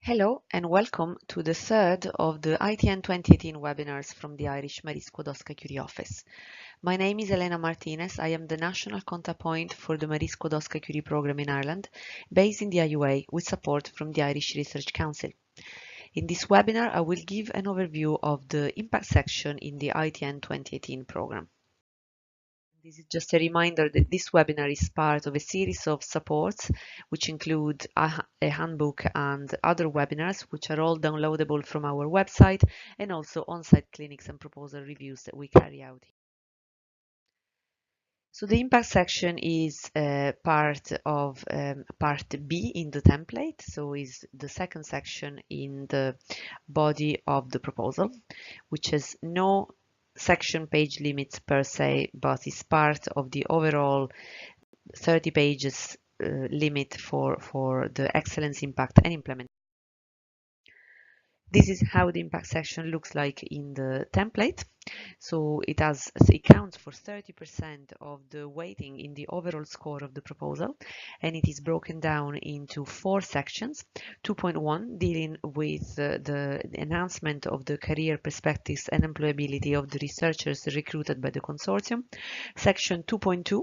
Hello and welcome to the third of the ITN 2018 webinars from the Irish Marie Skłodowska-Curie office. My name is Elena Martinez. I am the national contact point for the Marie Skłodowska-Curie program in Ireland, based in the IUA with support from the Irish Research Council. In this webinar, I will give an overview of the impact section in the ITN 2018 program. This is just a reminder that this webinar is part of a series of supports, which include a handbook and other webinars, which are all downloadable from our website, and also on-site clinics and proposal reviews that we carry out. So the impact section is part of part B in the template, so is the second section in the body of the proposal, which has no section page limits per se, but is part of the overall 30 pages limit for the excellence, impact and implementation. This is how the impact section looks like in the template. So it counts for 30% of the weighting in the overall score of the proposal, and it is broken down into 4 sections. 2.1 dealing with the enhancement of the career perspectives and employability of the researchers recruited by the consortium. Section 2.2,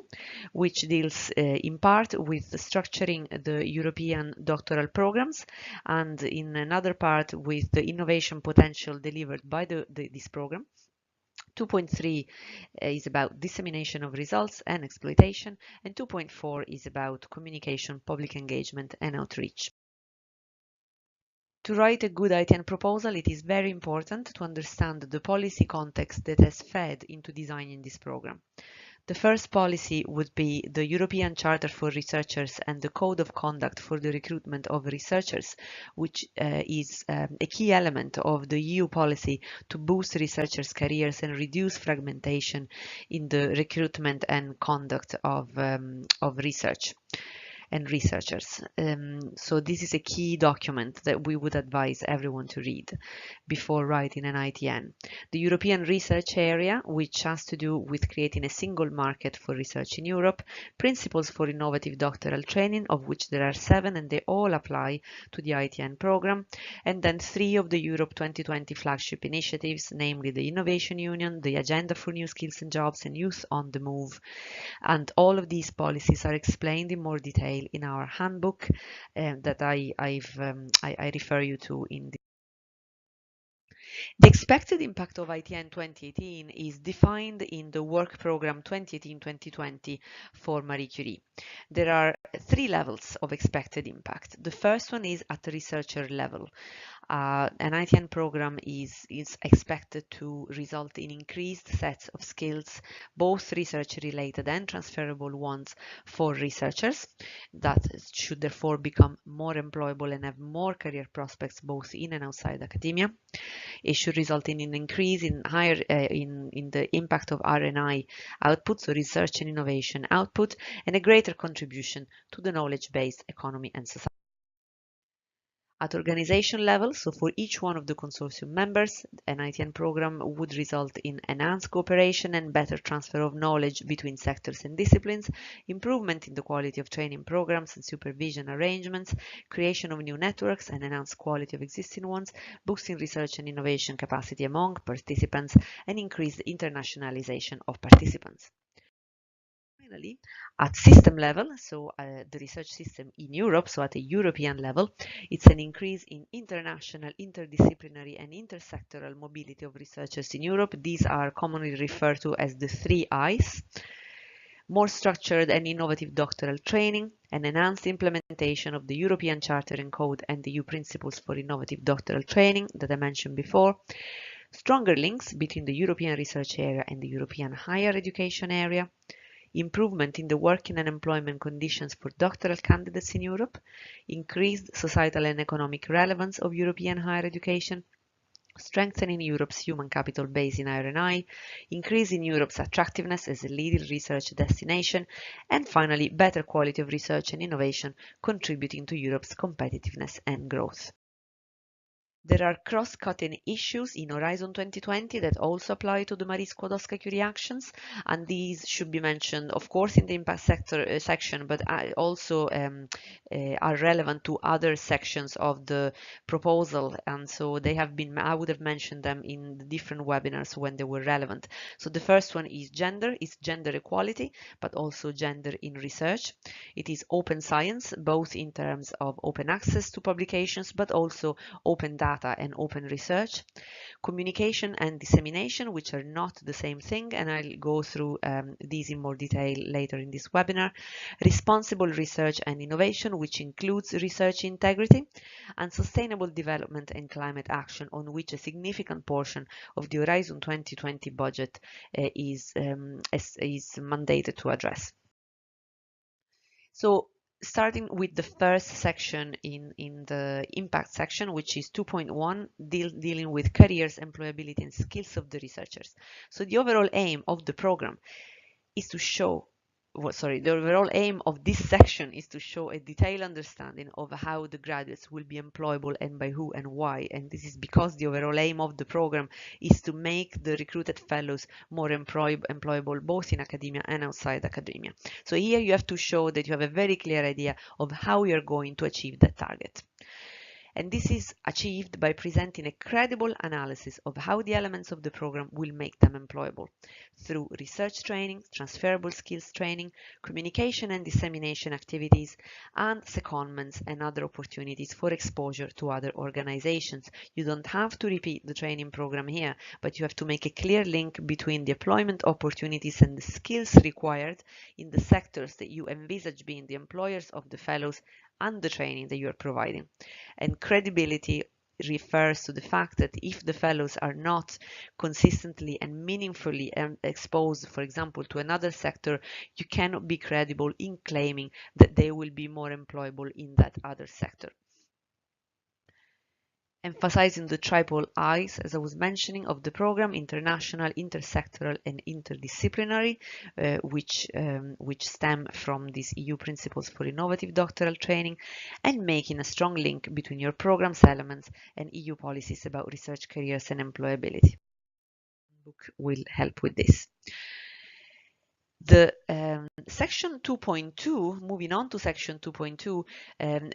which deals in part with structuring the European doctoral programs, and in another part with the innovation potential delivered by this program. 2.3 is about dissemination of results and exploitation, and 2.4 is about communication, public engagement, and outreach. To write a good ITN proposal, it is very important to understand the policy context that has fed into designing this program. The first policy would be the European Charter for Researchers and the Code of Conduct for the Recruitment of Researchers, which is a key element of the EU policy to boost researchers' careers and reduce fragmentation in the recruitment and conduct of research and researchers. So this is a key document that we would advise everyone to read before writing an ITN. The European Research Area, which has to do with creating a single market for research in Europe, principles for innovative doctoral training, of which there are 7 and they all apply to the ITN program, and then 3 of the Europe 2020 flagship initiatives, namely the Innovation Union, the Agenda for New Skills and Jobs, and Youth on the Move. And all of these policies are explained in more detail in our handbook that I refer you to in the expected impact of ITN 2018 is defined in the work program 2018-2020 for Marie Curie. There are 3 levels of expected impact. The first one is at the researcher level. An ITN program is expected to result in increased sets of skills, both research-related and transferable ones for researchers that should therefore become more employable and have more career prospects both in and outside academia. It should result in an increase in in the impact of R&I output, so research and innovation output, and a greater contribution to the knowledge-based economy and society. At organization level, so for each one of the consortium members, an ITN program would result in enhanced cooperation and better transfer of knowledge between sectors and disciplines, improvement in the quality of training programs and supervision arrangements, creation of new networks and enhanced quality of existing ones, boosting research and innovation capacity among participants, and increased internationalization of participants. Finally, at system level, so the research system in Europe, so at a European level, it's an increase in international, interdisciplinary and intersectoral mobility of researchers in Europe. These are commonly referred to as the 3 I's. More structured and innovative doctoral training, an enhanced implementation of the European Charter and Code and the EU principles for innovative doctoral training that I mentioned before, stronger links between the European research area and the European higher education area, improvement in the working and employment conditions for doctoral candidates in Europe, increased societal and economic relevance of European higher education, strengthening Europe's human capital base in R&I, increasing Europe's attractiveness as a leading research destination, and finally, better quality of research and innovation contributing to Europe's competitiveness and growth. There are cross-cutting issues in Horizon 2020 that also apply to the Marie Skłodowska-Curie actions, and these should be mentioned, of course, in the impact sector section, but also are relevant to other sections of the proposal, and so they have been, I would have mentioned them in the different webinars when they were relevant. So the first one is gender equality, but also gender in research. It is open science, both in terms of open access to publications, but also open data and open research. Communication and dissemination, which are not the same thing, and I'll go through these in more detail later in this webinar. Responsible research and innovation, which includes research integrity, and sustainable development and climate action, on which a significant portion of the Horizon 2020 budget is mandated to address. So starting with the first section in the impact section, which is 2.1, dealing with careers, employability, and skills of the researchers. So the overall aim of the program is to show, the overall aim of this section is to show a detailed understanding of how the graduates will be employable and by who and why. And this is because the overall aim of the program is to make the recruited fellows more employable both in academia and outside academia. So here you have to show that you have a very clear idea of how you're going to achieve that target. And this is achieved by presenting a credible analysis of how the elements of the program will make them employable through research training, transferable skills training, communication and dissemination activities, and secondments and other opportunities for exposure to other organizations. You don't have to repeat the training program here, but you have to make a clear link between the employment opportunities and the skills required in the sectors that you envisage being the employers of the fellows and the training that you are providing. And credibility refers to the fact that if the fellows are not consistently and meaningfully exposed, for example, to another sector, you cannot be credible in claiming that they will be more employable in that other sector. Emphasizing the triple I's, as I was mentioning, of the program: international, intersectoral, and interdisciplinary, which stem from these EU principles for innovative doctoral training, and making a strong link between your program's elements and EU policies about research careers and employability. The book will help with this. The section 2.2, moving on to section 2.2,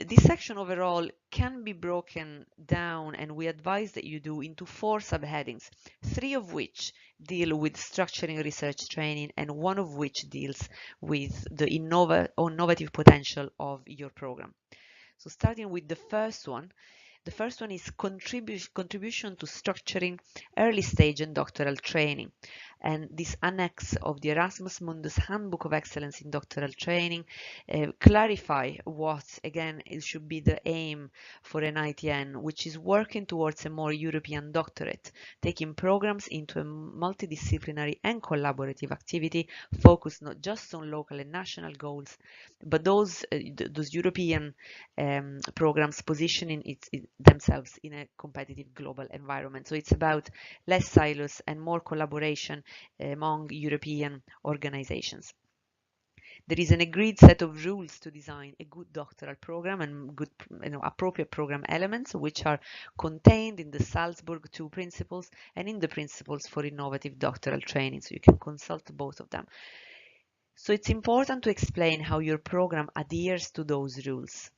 this section overall can be broken down, and we advise that you do, into 4 subheadings, 3 of which deal with structuring research training, and 1 of which deals with the innovative potential of your program. So starting with the first one. The first one is contribution to structuring early stage and doctoral training. And this annex of the Erasmus Mundus Handbook of Excellence in Doctoral Training clarify what, again, it should be the aim for an ITN, which is working towards a more European doctorate, taking programs into a multidisciplinary and collaborative activity focused not just on local and national goals, but those European programs positioning themselves in a competitive global environment. So it's about less silos and more collaboration among European organizations. There is an agreed set of rules to design a good doctoral program and good, appropriate program elements, which are contained in the Salzburg II principles and in the principles for innovative doctoral training. So you can consult both of them. So it's important to explain how your program adheres to those rules.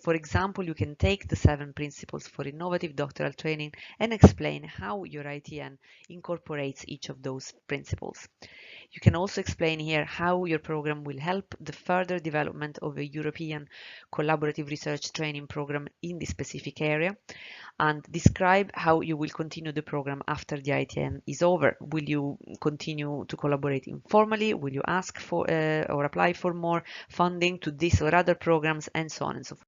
For example, you can take the 7 principles for innovative doctoral training and explain how your ITN incorporates each of those principles. You can also explain here how your program will help the further development of a European collaborative research training program in this specific area, and describe how you will continue the program after the ITN is over. Will you continue to collaborate informally? Will you ask for or apply for more funding to this or other programs, and so on and so forth.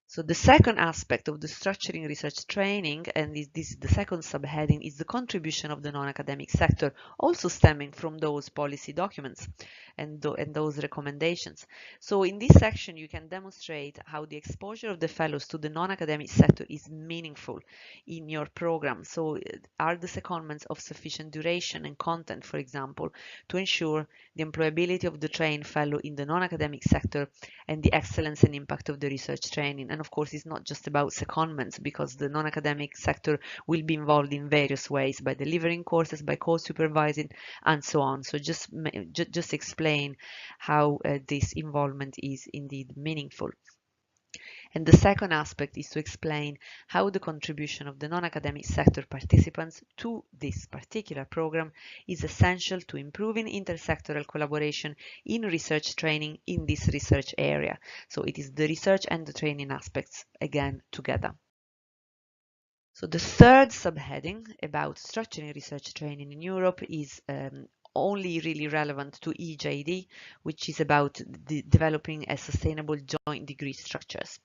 So the second aspect of the structuring research training, and this is the second subheading, is the contribution of the non-academic sector, also stemming from those policy documents and those recommendations. So in this section, you can demonstrate how the exposure of the fellows to the non-academic sector is meaningful in your program. So are the secondments of sufficient duration and content, for example, to ensure the employability of the trained fellow in the non-academic sector and the excellence and impact of the research training. and of course it's not just about secondments, because the non-academic sector will be involved in various ways, by delivering courses, by co-supervising, and so on. So just explain how this involvement is indeed meaningful. And the second aspect is to explain how the contribution of the non-academic sector participants to this particular program is essential to improving intersectoral collaboration in research training in this research area. So it is the research and the training aspects again together. So the third subheading about structuring research training in Europe is only really relevant to EJD, which is about developing a sustainable joint degree structures.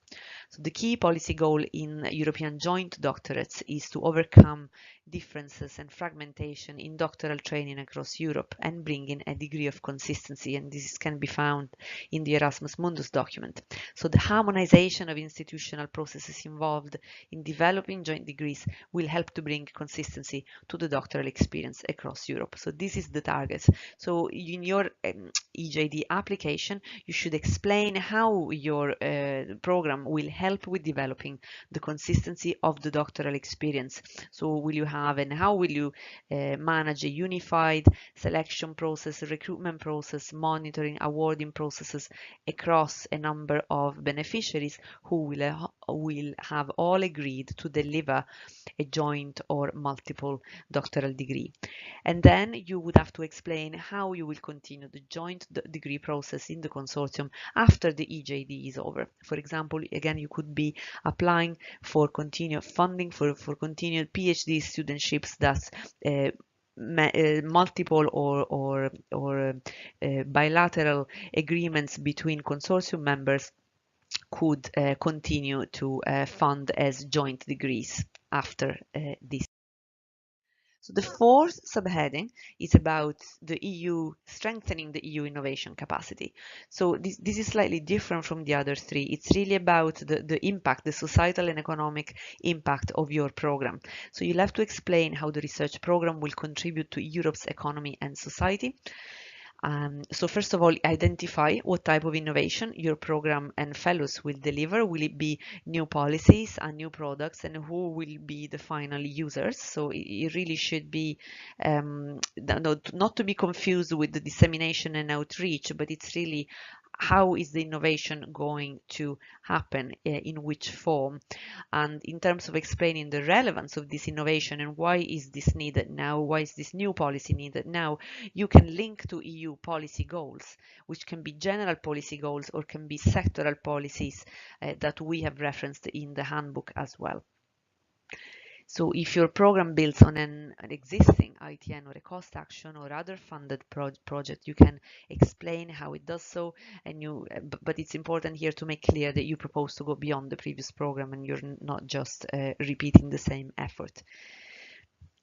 So the key policy goal in European joint doctorates is to overcome differences and fragmentation in doctoral training across Europe and bring in a degree of consistency, and this can be found in the Erasmus Mundus document. So the harmonization of institutional processes involved in developing joint degrees will help to bring consistency to the doctoral experience across Europe. So this is the target. So in your EJD application, you should explain how your program will help with developing the consistency of the doctoral experience. So will you have, and how will you manage a unified selection process, recruitment process, monitoring, awarding processes across a number of beneficiaries who will have all agreed to deliver a joint or multiple doctoral degree. And then you would have to explain how you will continue the joint degree process in the consortium after the EJD is over. For example, again, you could be applying for continued funding for continued PhD studentships that multiple or bilateral agreements between consortium members could continue to fund as joint degrees after this. So the fourth subheading is about the EU, strengthening the EU innovation capacity. So this is slightly different from the other three. It's really about the impact, the societal and economic impact of your program. So you'll have to explain how the research program will contribute to Europe's economy and society. So first of all, identify what type of innovation your program and fellows will deliver. Will it be new policies and new products, and who will be the final users? So it really should be not to be confused with the dissemination and outreach, but it's really how is the innovation going to happen, in which form, and in terms of explaining the relevance of this innovation and why is this needed now, why is this new policy needed now, you can link to EU policy goals, which can be general policy goals or can be sectoral policies that we have referenced in the handbook as well. So if your program builds on an existing ITN or a cost action or other funded project, you can explain how it does so, and but it's important here to make clear that you propose to go beyond the previous program and you're not just repeating the same effort.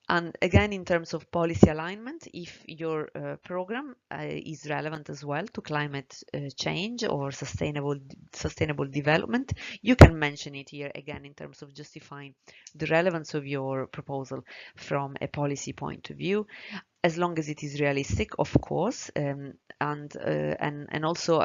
And again, in terms of policy alignment, if your program is relevant as well to climate change or sustainable development, you can mention it here again in terms of justifying the relevance of your proposal from a policy point of view, as long as it is realistic, of course, and also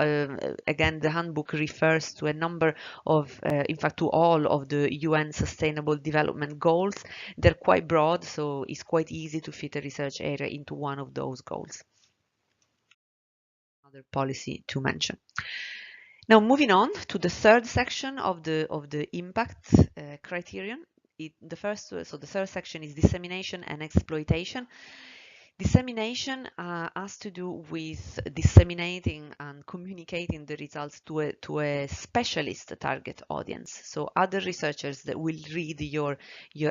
again, the handbook refers to a number of, in fact, to all of the UN Sustainable Development Goals. They're quite broad, so it's quite easy to fit a research area into one of those goals. Another policy to mention. Now, moving on to the third section of the impact criterion. The third section is dissemination and exploitation. Dissemination has to do with disseminating and communicating the results to a specialist target audience. So other researchers that will read your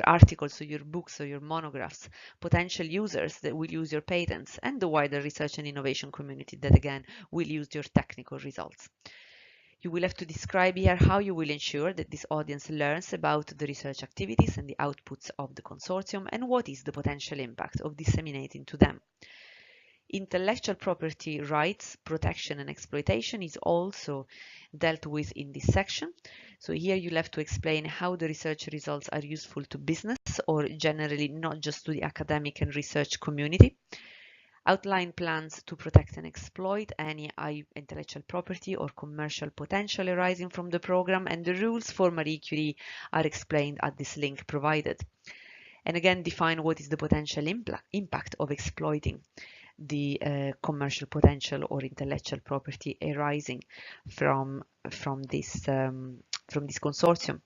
articles or your books or your monographs, potential users that will use your patents, and the wider research and innovation community that again will use your technical results. You will have to describe here how you will ensure that this audience learns about the research activities and the outputs of the consortium and what is the potential impact of disseminating to them. Intellectual property rights, protection and exploitation is also dealt with in this section. So here you'll have to explain how the research results are useful to business or generally not just to the academic and research community. Outline plans to protect and exploit any intellectual property or commercial potential arising from the program, and the rules for Marie Curie are explained at this link provided. And again, define what is the potential impact of exploiting the commercial potential or intellectual property arising from this consortium.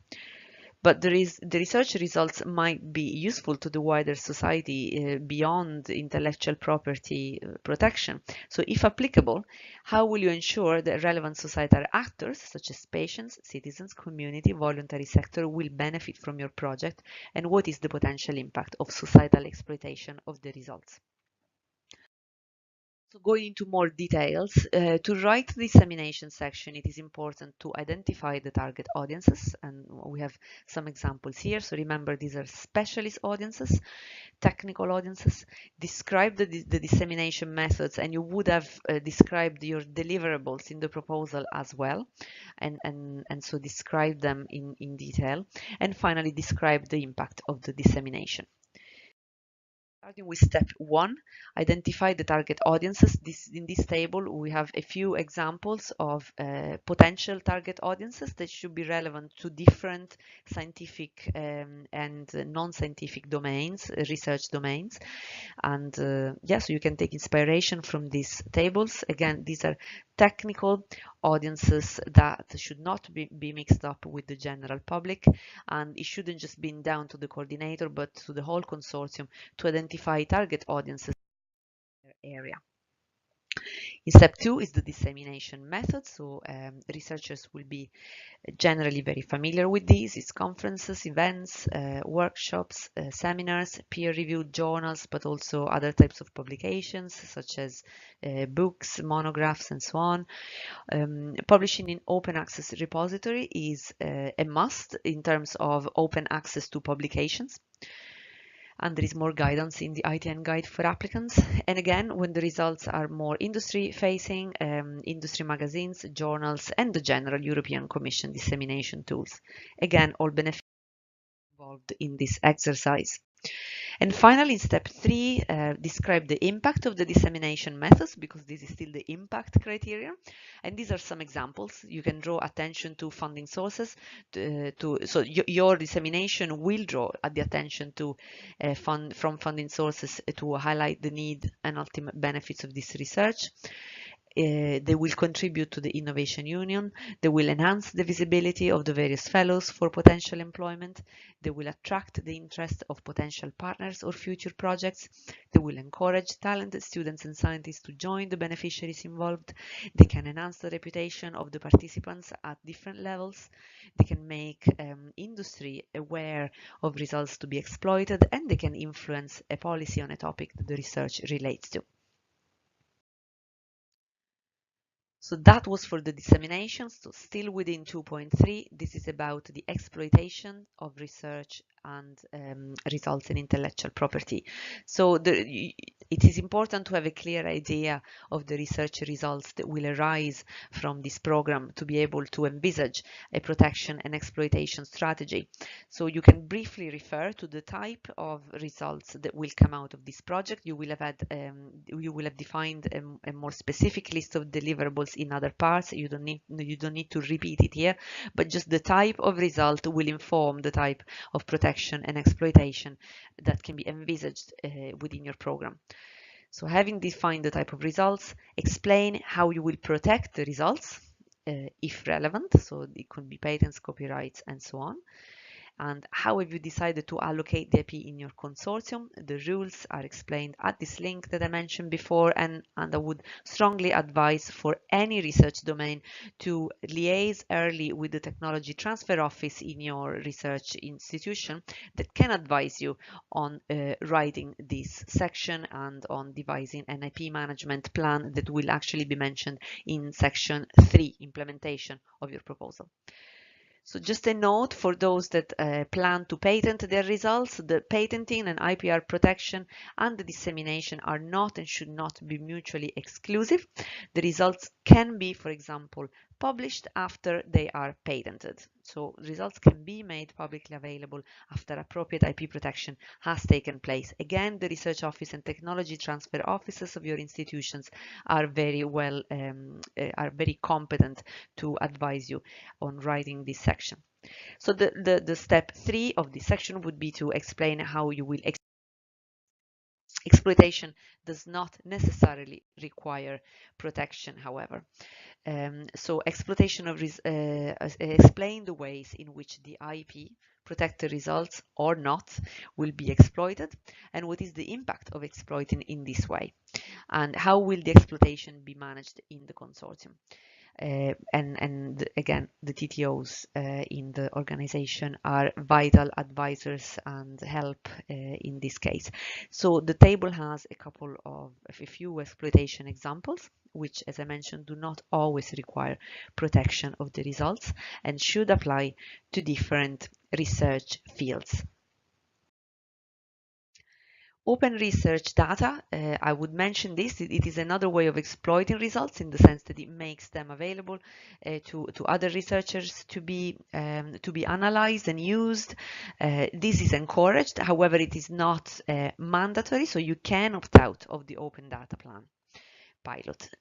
But the research results might be useful to the wider society beyond intellectual property protection. So if applicable, how will you ensure that relevant societal actors, such as patients, citizens, community, voluntary sector, will benefit from your project, and what is the potential impact of societal exploitation of the results? So going into more details, to write the dissemination section, it is important to identify the target audiences, and we have some examples here. So remember, these are specialist audiences, technical audiences. Describe the dissemination methods, and you would have described your deliverables in the proposal as well, and so describe them in detail. And finally, describe the impact of the dissemination. Starting with step 1, identify the target audiences. In this table, we have a few examples of potential target audiences that should be relevant to different scientific and non-scientific domains, research domains. And yeah, so you can take inspiration from these tables. Again, these are technical audiences that should not be mixed up with the general public, and it shouldn't just be down to the coordinator, but to the whole consortium to identify target audiences in their area. In step 2 is the dissemination method. So researchers will be generally very familiar with these. It's conferences, events, workshops, seminars, peer-reviewed journals, but also other types of publications such as books, monographs, and so on. Publishing in open access repository is a must in terms of open access to publications. And there is more guidance in the ITN guide for applicants. And again, when the results are more industry-facing, industry magazines, journals, and the general European Commission dissemination tools. Again, all benefits involved in this exercise. And finally, in step 3, describe the impact of the dissemination methods, because this is still the impact criteria. And these are some examples. You can draw attention to funding sources. So your dissemination will draw the attention to from funding sources to highlight the need and ultimate benefits of this research. They will contribute to the Innovation Union. They will enhance the visibility of the various fellows for potential employment. They will attract the interest of potential partners or future projects. They will encourage talented students and scientists to join the beneficiaries involved. They can enhance the reputation of the participants at different levels. They can make industry aware of results to be exploited, and they can influence a policy on a topic that the research relates to. So that was for the dissemination. So still within 2.3, this is about the exploitation of research and results in intellectual property. So it is important to have a clear idea of the research results that will arise from this program to be able to envisage a protection and exploitation strategy. So you can briefly refer to the type of results that will come out of this project. You will have defined a more specific list of deliverables in other parts. You don't need to repeat it here, but just the type of result will inform the type of protection and exploitation that can be envisaged within your program. So having defined the type of results, explain how you will protect the results if relevant. So it could be patents, copyrights, and so on. And how have you decided to allocate the IP in your consortium? The rules are explained at this link that I mentioned before, and I would strongly advise for any research domain to liaise early with the technology transfer office in your research institution that can advise you on writing this section and on devising an IP management plan that will actually be mentioned in section 3, implementation of your proposal. So just a note for those that plan to patent their results, the patenting and IPR protection and the dissemination are not and should not be mutually exclusive. The results can be, for example, published after they are patented. So results can be made publicly available after appropriate IP protection has taken place. Again, the research office and technology transfer offices of your institutions are very competent to advise you on writing this section. So the step 3 of this section would be to explain how you will exploitation does not necessarily require protection, however. So exploitation of explain the ways in which the IP, protected results or not, will be exploited, and what is the impact of exploiting in this way, and how will the exploitation be managed in the consortium. And again, the TTOs in the organization are vital advisors and help in this case. So the table has a few exploitation examples, which, as I mentioned, do not always require protection of the results and should apply to different research fields. Open research data, I would mention this, it is another way of exploiting results in the sense that it makes them available to other researchers to be analyzed and used. This is encouraged, however, it is not mandatory, so you can opt out of the open data plan pilot.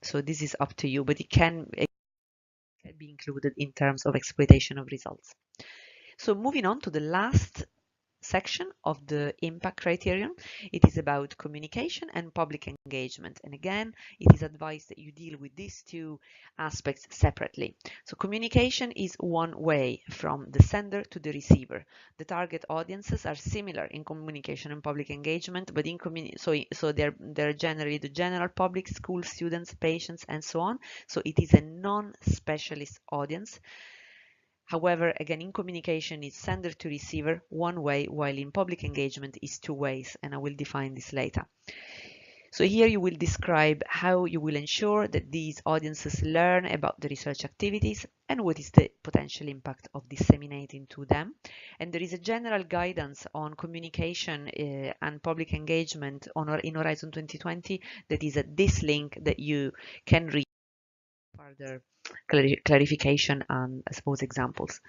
So this is up to you, but it can be included in terms of exploitation of results. So moving on to the last section of the impact criterion, it is about communication and public engagement, and again it is advised that you deal with these two aspects separately. So communication is one way from the sender to the receiver. The target audiences are similar in communication and public engagement, but in so they're generally the general public, school students, patients, and so on. So it is a non-specialist audience. However, again, in communication, it's sender to receiver one way, while in public engagement is two ways, and I will define this later. So here you will describe how you will ensure that these audiences learn about the research activities and what is the potential impact of disseminating to them. And there is a general guidance on communication and public engagement in Horizon 2020 that is at this link that you can read further clarification and, I suppose, examples.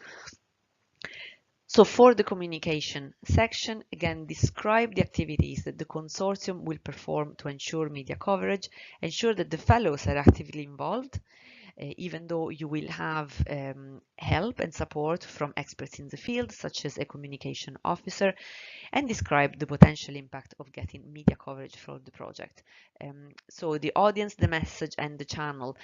So for the communication section, again, describe the activities that the consortium will perform to ensure media coverage, ensure that the fellows are actively involved, even though you will have help and support from experts in the field, such as a communication officer, and describe the potential impact of getting media coverage for the project. So the audience, the message, and the channel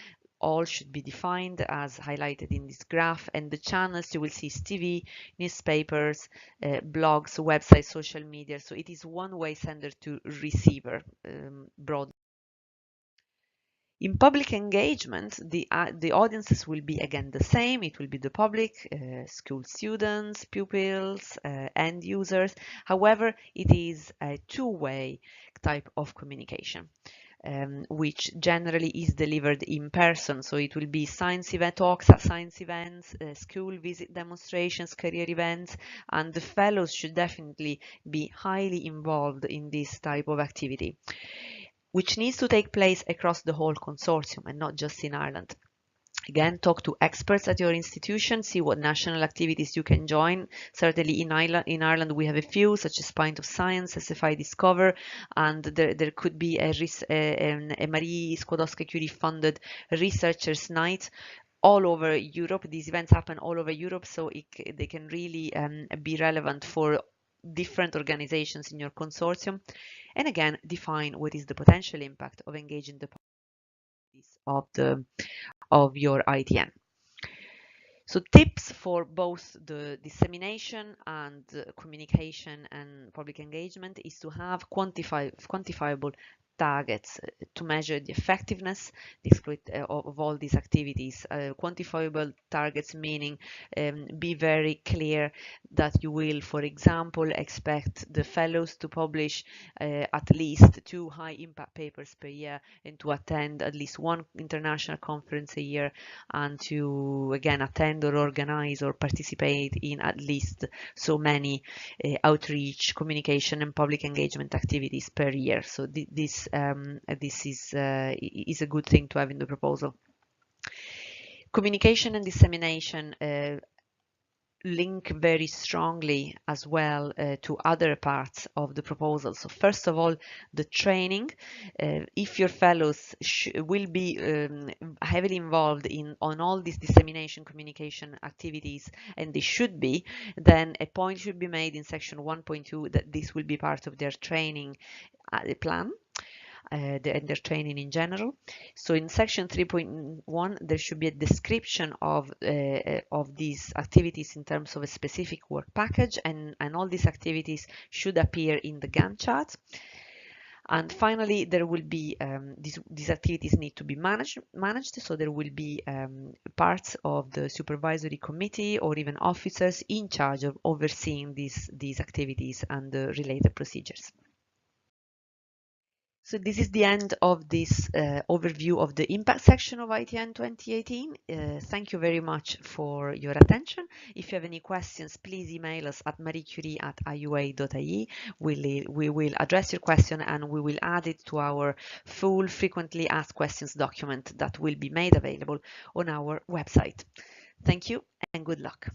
all should be defined as highlighted in this graph, and the channels you will see is TV, newspapers, blogs, websites, social media. So it is one way sender to receiver broadly. In public engagement, the audiences will be again the same. It will be the public, school students, pupils, end users. However, it is a two-way type of communication. Which generally is delivered in person. So it will be science event talks at science events, school visit demonstrations, career events, and the fellows should definitely be highly involved in this type of activity, which needs to take place across the whole consortium and not just in Ireland. Again, talk to experts at your institution, see what national activities you can join. Certainly in Ireland we have a few, such as Pint of Science, SFI Discover, and there could be a Marie Skłodowska-Curie funded Researchers' Night all over Europe. These events happen all over Europe, so they can really be relevant for different organizations in your consortium. And again, define what is the potential impact of engaging the of your ITN. So tips for both the dissemination and communication and public engagement is to have quantifiable targets to measure the effectiveness of all these activities. Quantifiable targets meaning be very clear that you will, for example, expect the fellows to publish at least 2 high impact papers per year and to attend at least 1 international conference a year, and to again attend or organize or participate in at least so many outreach, communication and public engagement activities per year. So this is a good thing to have in the proposal. Communication and dissemination link very strongly as well to other parts of the proposal. So first of all, the training. If your fellows will be heavily involved on all these dissemination communication activities, and they should be, then a point should be made in section 1.2 that this will be part of their training plan. And their training in general. So in section 3.1, there should be a description of these activities in terms of a specific work package, and all these activities should appear in the Gantt chart. And finally, there will be these activities need to be managed. So there will be parts of the supervisory committee or even officers in charge of overseeing these activities and the related procedures. So this is the end of this overview of the impact section of ITN 2018. Thank you very much for your attention. If you have any questions, please email us at mariecurie@iua.ie. We will address your question and we will add it to our full frequently asked questions document that will be made available on our website. Thank you and good luck.